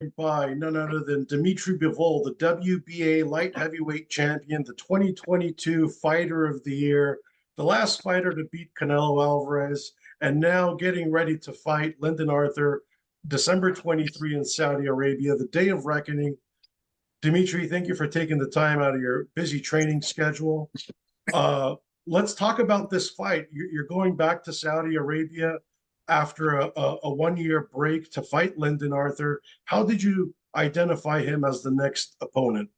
joined by none other than Dimitri Bivol, the WBA light heavyweight champion, the 2022 Fighter of the Year, the last fighter to beat Canelo Alvarez, and now getting ready to fight Lyndon Arthur, December 23 in Saudi Arabia, the day of reckoning. Dimitri, thank you for taking the time out of your busy training schedule. Let's talk about this fight. You're going back to Saudi Arabia after a 1-year break to fight Lyndon Arthur. How did you identify him as the next opponent?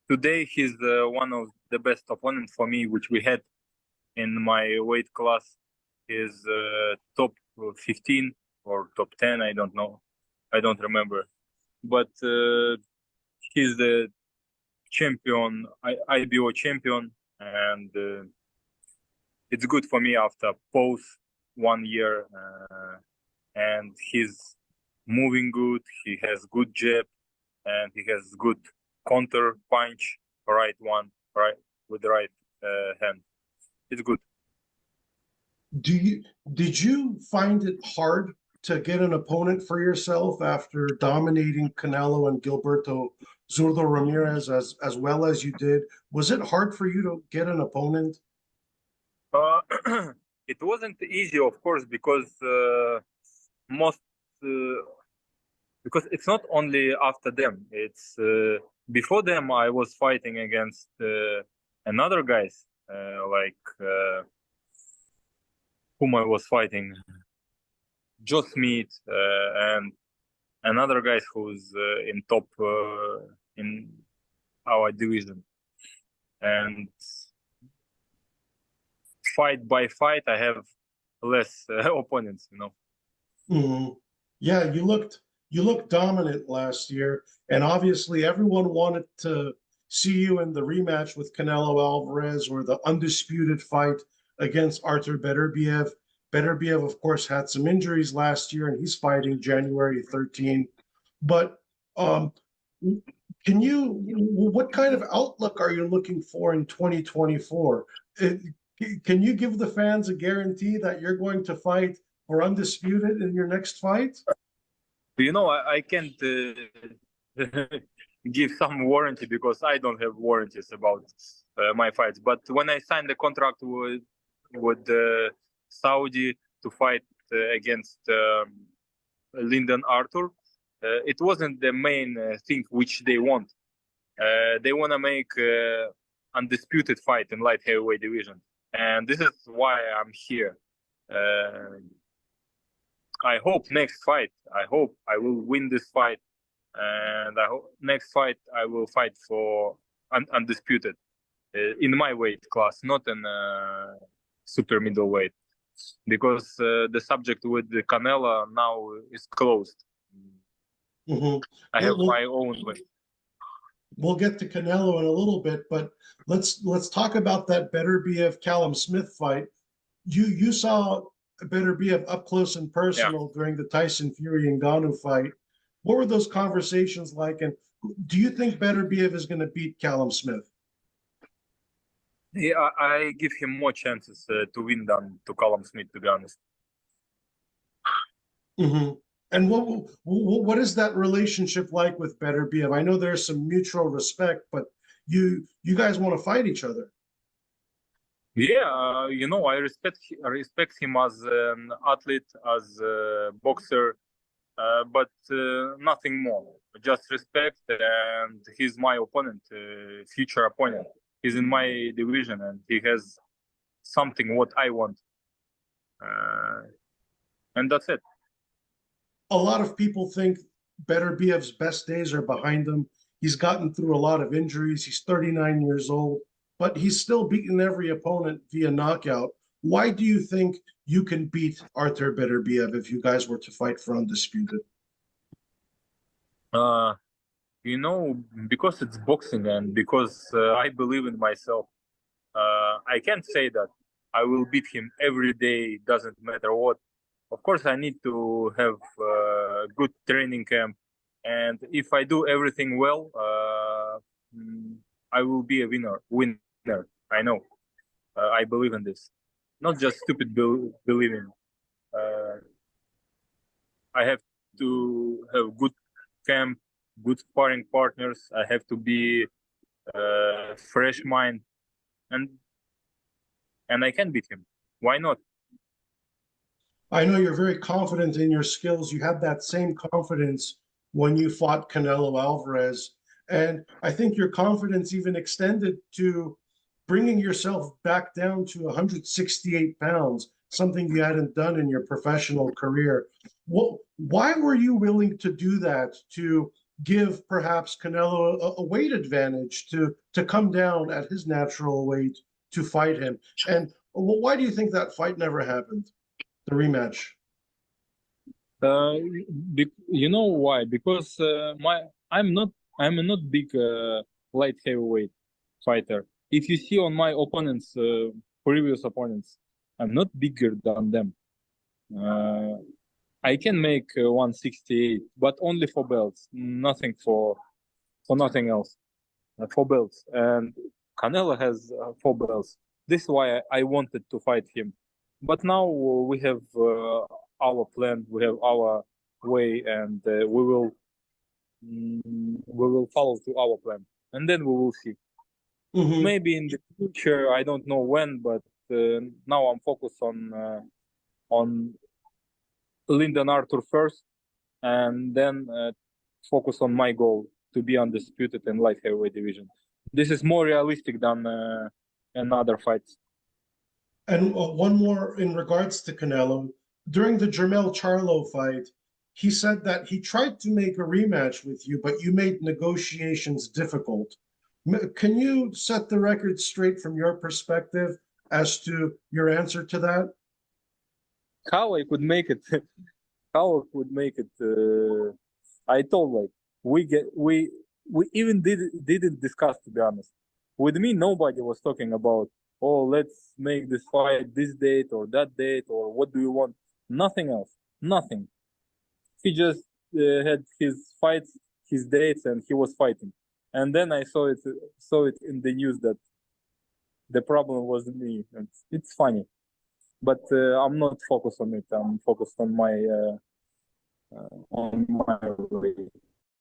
Today he's one of the best opponents for me, which we had in my weight class. He's top 15 or top 10, I don't know. I don't remember. But he's the champion, IBO champion, and it's good for me after pause 1 year. And he's moving good, he has good jab, and he has good counter punch, right with the right hand. It's good. Did you find it hard to get an opponent for yourself after dominating Canelo and Gilberto Zurdo Ramirez as well as you did? Was it hard for you to get an opponent? It wasn't easy, of course, because because it's not only after them. It's before them. I was fighting against another guys whom I was fighting, Joe Smith, and another guys who's in top in our division. And fight by fight, I have less opponents, Mm-hmm. Yeah, you looked dominant last year, and obviously everyone wanted to see you in the rematch with Canelo Alvarez or the undisputed fight against Artur Beterbiev. Beterbiev, of course, had some injuries last year, and he's fighting January 13. But what kind of outlook are you looking for in 2024? Can you give the fans a guarantee that you're going to fight for undisputed in your next fight? I can't give some warranty because I don't have warranties about my fights. But when I signed the contract with Saudi to fight against Lyndon Arthur, it wasn't the main thing which they want. They want to make undisputed fight in light heavyweight division, and this is why I'm here. I hope next fight, I hope I will win this fight, and I hope next fight I will fight for undisputed in my weight class, not in super middleweight, because the subject with the Canelo now is closed. Mm-hmm. I have my own way. We'll get to Canelo in a little bit, but let's talk about that Beterbiev Callum Smith fight. You saw Beterbiev up close and personal during the Tyson Fury and Ngannou fight. What were those conversations like? And do you think Beterbiev is going to beat Callum Smith? Yeah, I give him more chances to win than to Callum Smith, to be honest. Mm-hmm. And what is that relationship like with Beterbiev? I know there's some mutual respect, but you guys want to fight each other. Yeah, I respect him as an athlete, as a boxer, but nothing more. Just respect, and he's my opponent, future opponent. He's in my division, and he has something what I want, and that's it. A lot of people think Beterbiev's best days are behind him. He's gotten through a lot of injuries. He's 39 years old, but he's still beaten every opponent via knockout. Why do you think you can beat Artur Beterbiev if you guys were to fight for undisputed? Because it's boxing and because I believe in myself. I can't say that I will beat him every day, doesn't matter what. Of course, I need to have a good training camp, and if I do everything well, I will be a winner. I know. I believe in this. Not just stupid believing. I have to have good camp, good sparring partners. I have to be fresh mind, and I can beat him. Why not? I know you're very confident in your skills. You had that same confidence when you fought Canelo Alvarez. And I think your confidence even extended to bringing yourself back down to 168 pounds, something you hadn't done in your professional career. Why were you willing to do that to give perhaps Canelo a weight advantage to come down at his natural weight to fight him? And why do you think that fight never happened? The rematch. Uh, you know why? Because I'm not big light heavyweight fighter. If you see on my opponents, previous opponents, I'm not bigger than them. I can make 168, but only for belts, nothing for nothing else. For belts, and Canelo has 4 belts. This is why I wanted to fight him. But now we have our plan, we have our way, and we will follow to our plan, and then we will see. Mm-hmm. Maybe in the future, I don't know when, but now I'm focused on Lyndon Arthur first, and then focus on my goal to be undisputed in light heavyweight division. This is more realistic than another fights. And one more in regards to Canelo. During the Jermell Charlo fight, he said that he tried to make a rematch with you, but you made negotiations difficult. Can you set the record straight from your perspective as to your answer to that? How I could make it? How I could make it? I told like we even didn't discuss, to be honest. With me, nobody was talking about, oh, let's make this fight this date or that date, or what do you want? Nothing else. Nothing. He just had his fights, his dates, and he was fighting. And then I saw it in the news that the problem was me. It's funny, but I'm not focused on it. I'm focused on my way.